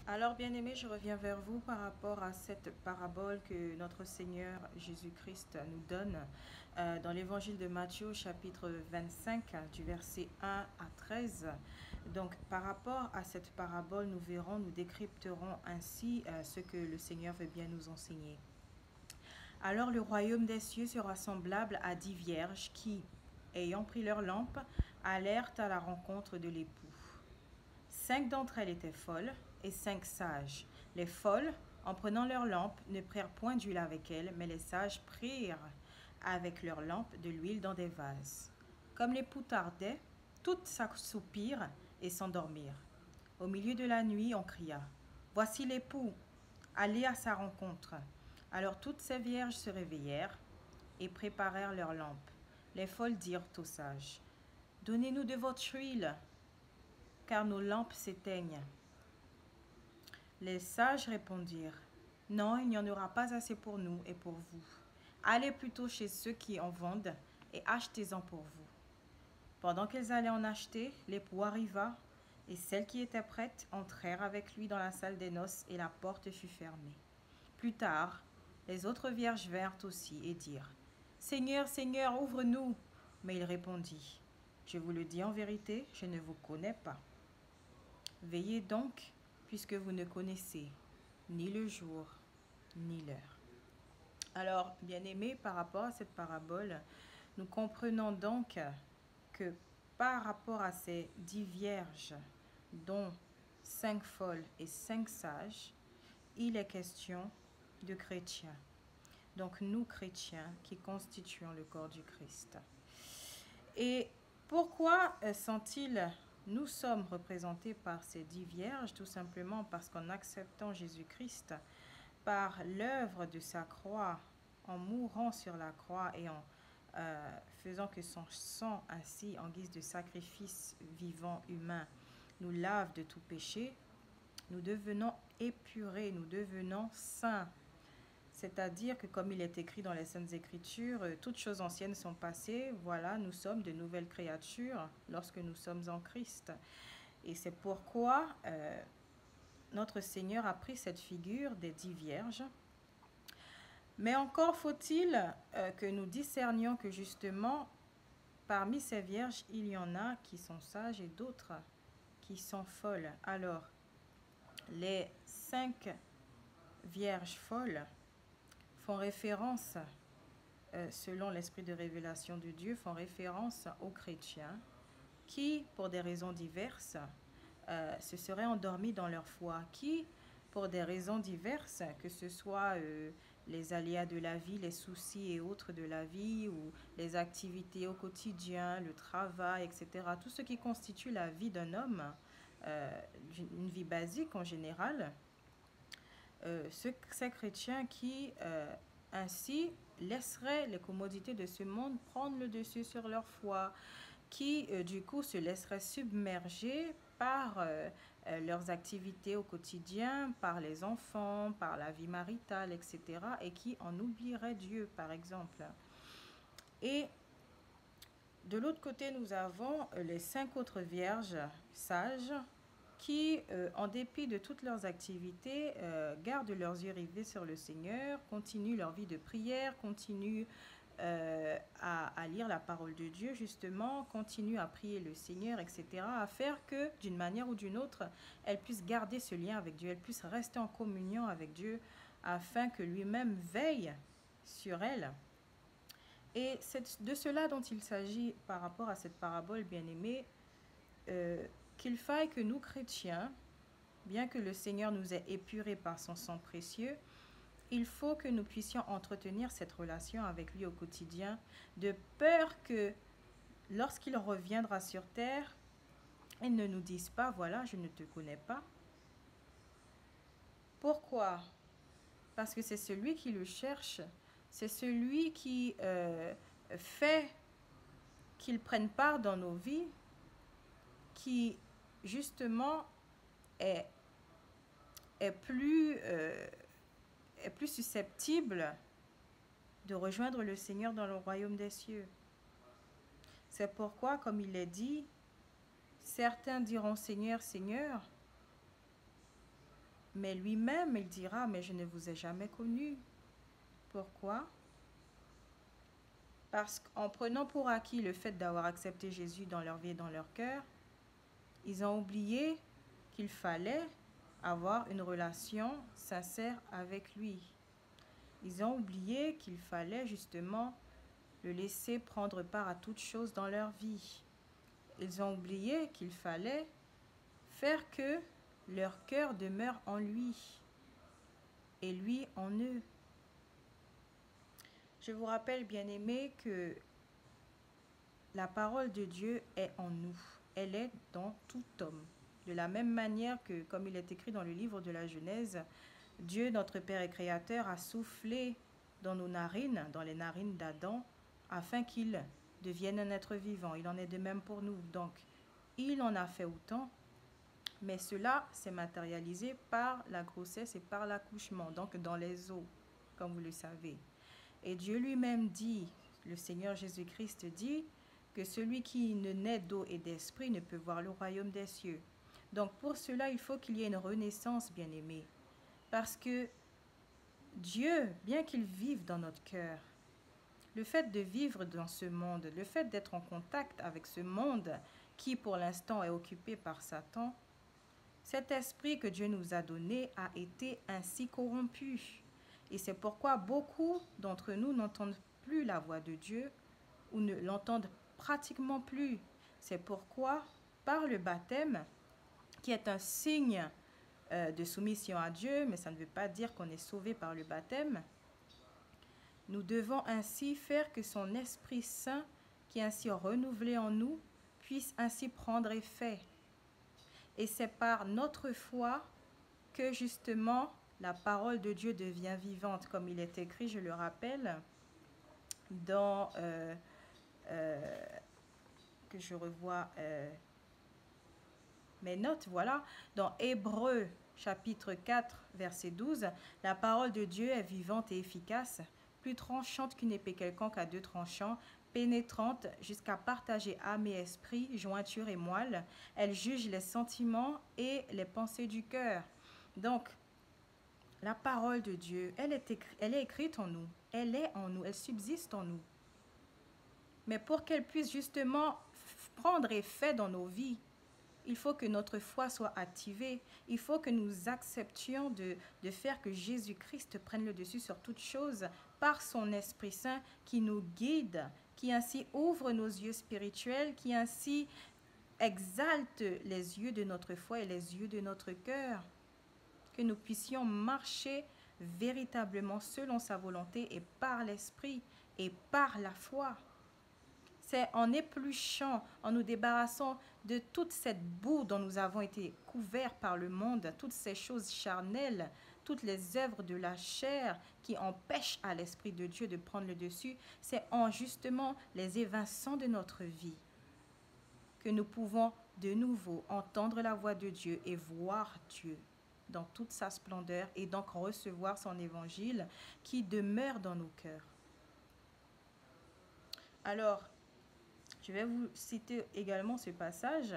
Alors, bien-aimés, je reviens vers vous par rapport à cette parabole que notre Seigneur Jésus-Christ nous donne dans l'évangile de Matthieu, chapitre 25, du verset 1 à 13. Donc, par rapport à cette parabole, nous verrons, nous décrypterons ainsi ce que le Seigneur veut bien nous enseigner. Alors, le royaume des cieux sera semblable à 10 vierges qui, ayant pris leur lampe, allèrent à la rencontre de l'époux. 5 d'entre elles étaient folles et 5 sages. Les folles, en prenant leur lampe, ne prirent point d'huile avec elles, mais les sages prirent avec leur lampe de l'huile dans des vases. Comme l'époux tardait, toutes s'assoupirent et s'endormirent. Au milieu de la nuit, on cria: Voici l'époux, allez à sa rencontre. Alors toutes ces vierges se réveillèrent et préparèrent leurs lampes. Les folles dirent aux sages: Donnez-nous de votre huile, car nos lampes s'éteignent. Les sages répondirent: Non, il n'y en aura pas assez pour nous et pour vous. Allez plutôt chez ceux qui en vendent et achetez-en pour vous. Pendant qu'elles allaient en acheter, l'époux arriva, et celles qui étaient prêtes entrèrent avec lui dans la salle des noces, et la porte fut fermée. Plus tard, les autres vierges vinrent aussi et dirent: Seigneur, Seigneur, ouvre-nous. Mais il répondit: Je vous le dis en vérité, je ne vous connais pas. Veillez donc, puisque vous ne connaissez ni le jour, ni l'heure. Alors, bien-aimés, par rapport à cette parabole, nous comprenons donc que par rapport à ces 10 vierges, dont 5 folles et 5 sages, il est question de chrétiens. Donc, nous, chrétiens, qui constituons le corps du Christ. Et pourquoi sont-ils nous sommes représentés par ces 10 vierges? Tout simplement parce qu'en acceptant Jésus-Christ par l'œuvre de sa croix, en mourant sur la croix et en faisant que son sang ainsi en guise de sacrifice vivant humain nous lave de tout péché, nous devenons épurés, nous devenons saints. C'est-à-dire que comme il est écrit dans les Saintes Écritures, toutes choses anciennes sont passées, voilà, nous sommes de nouvelles créatures lorsque nous sommes en Christ. Et c'est pourquoi notre Seigneur a pris cette figure des 10 vierges. Mais encore faut-il que nous discernions que justement, parmi ces vierges, il y en a qui sont sages et d'autres qui sont folles. Alors, les 5 vierges folles font référence, selon l'esprit de révélation de Dieu, font référence aux chrétiens qui, pour des raisons diverses, se seraient endormis dans leur foi, qui, pour des raisons diverses, que ce soit les aléas de la vie, les soucis et autres de la vie, ou les activités au quotidien, le travail, etc., tout ce qui constitue la vie d'un homme, une vie basique en général, ces chrétiens qui ainsi laisseraient les commodités de ce monde prendre le dessus sur leur foi, qui du coup se laisseraient submerger par leurs activités au quotidien, par les enfants, par la vie maritale, etc., et qui en oublieraient Dieu, par exemple. Et de l'autre côté, nous avons les 5 autres vierges sages qui, en dépit de toutes leurs activités, gardent leurs yeux rivés sur le Seigneur, continuent leur vie de prière, continuent à lire la parole de Dieu, justement, continuent à prier le Seigneur, etc., à faire que, d'une manière ou d'une autre, elles puissent garder ce lien avec Dieu, elles puissent rester en communion avec Dieu, afin que lui-même veille sur elles. Et c'est de cela dont il s'agit par rapport à cette parabole, bien-aimée, qu'il faille que nous, chrétiens, bien que le Seigneur nous ait épurés par son sang précieux, il faut que nous puissions entretenir cette relation avec lui au quotidien, de peur que lorsqu'il reviendra sur terre, il ne nous dise pas: voilà, je ne te connais pas. Pourquoi? Parce que c'est celui qui le cherche, c'est celui qui fait qu'il prenne part dans nos vies, qui justement est, est plus susceptible de rejoindre le Seigneur dans le royaume des cieux. C'est pourquoi, comme il est dit, certains diront: Seigneur, Seigneur, Mais lui-même, il dira, mais je ne vous ai jamais connu. Pourquoi? Parce qu'en prenant pour acquis le fait d'avoir accepté Jésus dans leur vie et dans leur cœur, ils ont oublié qu'il fallait avoir une relation sincère avec lui. Ils ont oublié qu'il fallait justement le laisser prendre part à toutes choses dans leur vie. Ils ont oublié qu'il fallait faire que leur cœur demeure en lui et lui en eux. Je vous rappelle, bien-aimés, que la parole de Dieu est en nous. Elle est dans tout homme. De la même manière que, comme il est écrit dans le livre de la Genèse, Dieu, notre Père et Créateur, a soufflé dans nos narines, dans les narines d'Adam, afin qu'il devienne un être vivant. Il en est de même pour nous. Donc, il en a fait autant, mais cela s'est matérialisé par la grossesse et par l'accouchement, donc dans les eaux, comme vous le savez. Et Dieu lui-même dit, le Seigneur Jésus-Christ dit, que celui qui ne naît d'eau et d'esprit ne peut voir le royaume des cieux. Donc pour cela, il faut qu'il y ait une renaissance, bien-aimés. Parce que Dieu, bien qu'il vive dans notre cœur, le fait de vivre dans ce monde, le fait d'être en contact avec ce monde qui pour l'instant est occupé par Satan, cet esprit que Dieu nous a donné a été ainsi corrompu. Et c'est pourquoi beaucoup d'entre nous n'entendent plus la voix de Dieu ou ne l'entendent pratiquement plus. C'est pourquoi, par le baptême, qui est un signe de soumission à Dieu, mais ça ne veut pas dire qu'on est sauvé par le baptême, nous devons ainsi faire que son Esprit Saint, qui est ainsi renouvelé en nous, puisse ainsi prendre effet. Et c'est par notre foi que justement la parole de Dieu devient vivante, comme il est écrit, je le rappelle, dans que je revois mes notes, voilà, dans Hébreux chapitre 4, verset 12, la parole de Dieu est vivante et efficace, plus tranchante qu'une épée quelconque à deux tranchants, pénétrante jusqu'à partager âme et esprit, jointure et moelle. Elle juge les sentiments et les pensées du cœur. Donc, la parole de Dieu, elle est écrite en nous, elle est en nous, elle subsiste en nous. Mais pour qu'elle puisse justement prendre effet dans nos vies, il faut que notre foi soit activée. Il faut que nous acceptions de faire que Jésus-Christ prenne le dessus sur toute chose par son Esprit Saint qui nous guide, qui ainsi ouvre nos yeux spirituels, qui ainsi exalte les yeux de notre foi et les yeux de notre cœur. Que nous puissions marcher véritablement selon sa volonté et par l'Esprit et par la foi. C'est en épluchant, en nous débarrassant de toute cette boue dont nous avons été couverts par le monde, toutes ces choses charnelles, toutes les œuvres de la chair qui empêchent à l'Esprit de Dieu de prendre le dessus, c'est en justement les évinçant de notre vie que nous pouvons de nouveau entendre la voix de Dieu et voir Dieu dans toute sa splendeur et donc recevoir son évangile qui demeure dans nos cœurs. Alors, je vais vous citer également ce passage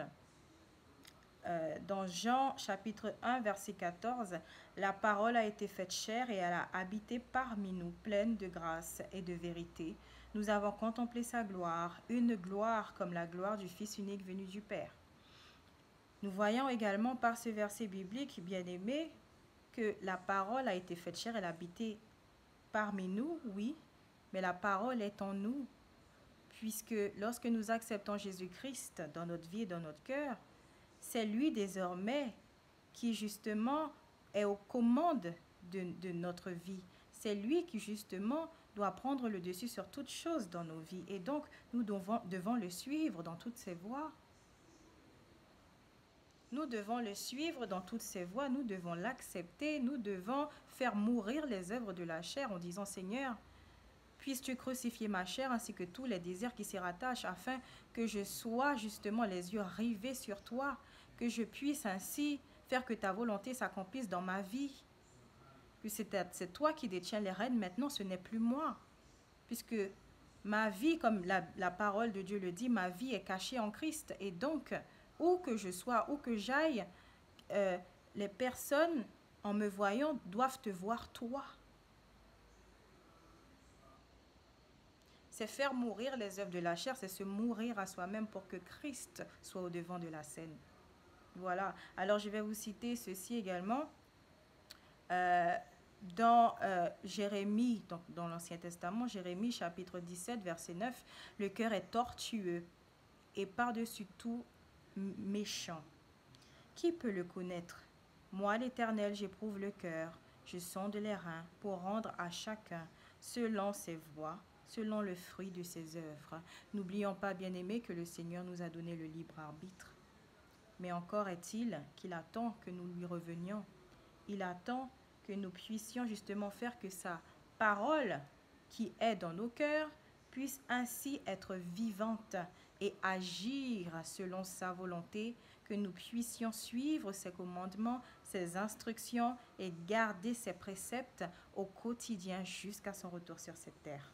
dans Jean chapitre 1 verset 14. La parole a été faite chair et elle a habité parmi nous, pleine de grâce et de vérité. Nous avons contemplé sa gloire, une gloire comme la gloire du Fils unique venu du Père. Nous voyons également par ce verset biblique, bien-aimé, que la parole a été faite chair, elle a habité parmi nous, oui, mais la parole est en nous. Puisque lorsque nous acceptons Jésus-Christ dans notre vie et dans notre cœur, c'est lui désormais qui justement est aux commandes de notre vie. C'est lui qui justement doit prendre le dessus sur toutes choses dans nos vies. Et donc, nous devons le suivre dans toutes ses voies. Nous devons le suivre dans toutes ses voies, nous devons l'accepter, nous devons faire mourir les œuvres de la chair en disant « Seigneur, puisses-tu crucifier ma chair ainsi que tous les désirs qui s'y rattachent afin que je sois justement les yeux rivés sur toi, que je puisse ainsi faire que ta volonté s'accomplisse dans ma vie. Puis c'est toi qui détiens les rênes, maintenant ce n'est plus moi. Puisque ma vie, comme la parole de Dieu le dit, ma vie est cachée en Christ. Et donc, où que je sois, où que j'aille, les personnes en me voyant, doivent te voir toi. C'est faire mourir les œuvres de la chair, c'est se mourir à soi-même pour que Christ soit au devant de la scène. Voilà. Alors je vais vous citer ceci également. Euh, dans Jérémie, donc dans l'Ancien Testament, Jérémie chapitre 17, verset 9, le cœur est tortueux et par-dessus tout méchant. Qui peut le connaître? Moi, l'Éternel, j'éprouve le cœur, je sonde les reins pour rendre à chacun selon ses voies, selon le fruit de ses œuvres. N'oublions pas, bien-aimés, que le Seigneur nous a donné le libre arbitre. Mais encore est-il qu'il attend que nous lui revenions. Il attend que nous puissions justement faire que sa parole qui est dans nos cœurs puisse ainsi être vivante et agir selon sa volonté, que nous puissions suivre ses commandements, ses instructions et garder ses préceptes au quotidien jusqu'à son retour sur cette terre.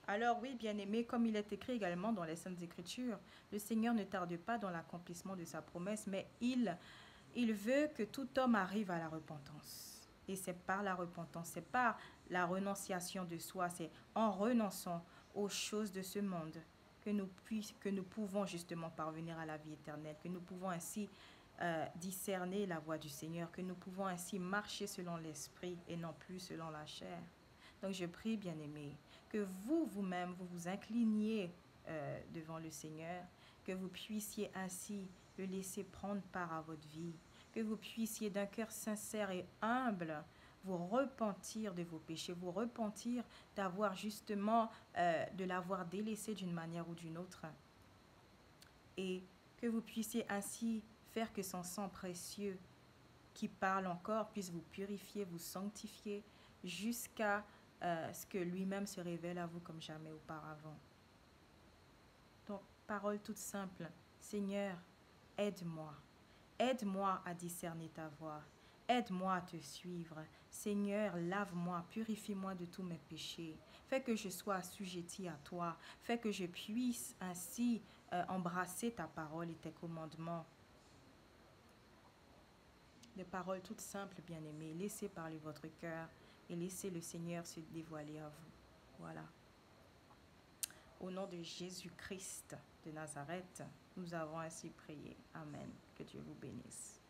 Alors oui, bien-aimé, comme il est écrit également dans les Saintes Écritures, le Seigneur ne tarde pas dans l'accomplissement de sa promesse, mais il veut que tout homme arrive à la repentance. Et c'est par la repentance, c'est par la renonciation de soi, c'est en renonçant aux choses de ce monde que nous pouvons justement parvenir à la vie éternelle, que nous pouvons ainsi discerner la voie du Seigneur, que nous pouvons ainsi marcher selon l'esprit et non plus selon la chair. Donc je prie, bien-aimés, que vous-même, vous vous incliniez devant le Seigneur, que vous puissiez ainsi le laisser prendre part à votre vie, que vous puissiez d'un cœur sincère et humble vous repentir de vos péchés, vous repentir d'avoir justement, de l'avoir délaissé d'une manière ou d'une autre, et que vous puissiez ainsi faire que son sang précieux qui parle encore puisse vous purifier, vous sanctifier jusqu'à ce que lui-même se révèle à vous comme jamais auparavant. Donc, parole toute simple, Seigneur, aide-moi. Aide-moi à discerner ta voix. Aide-moi à te suivre. Seigneur, lave-moi, purifie-moi de tous mes péchés. Fais que je sois assujetti à toi. Fais que je puisse ainsi embrasser ta parole et tes commandements. Des paroles toutes simples, bien-aimés. Laissez parler votre cœur et laissez le Seigneur se dévoiler à vous. Voilà. Au nom de Jésus-Christ de Nazareth, nous avons ainsi prié. Amen. Que Dieu vous bénisse.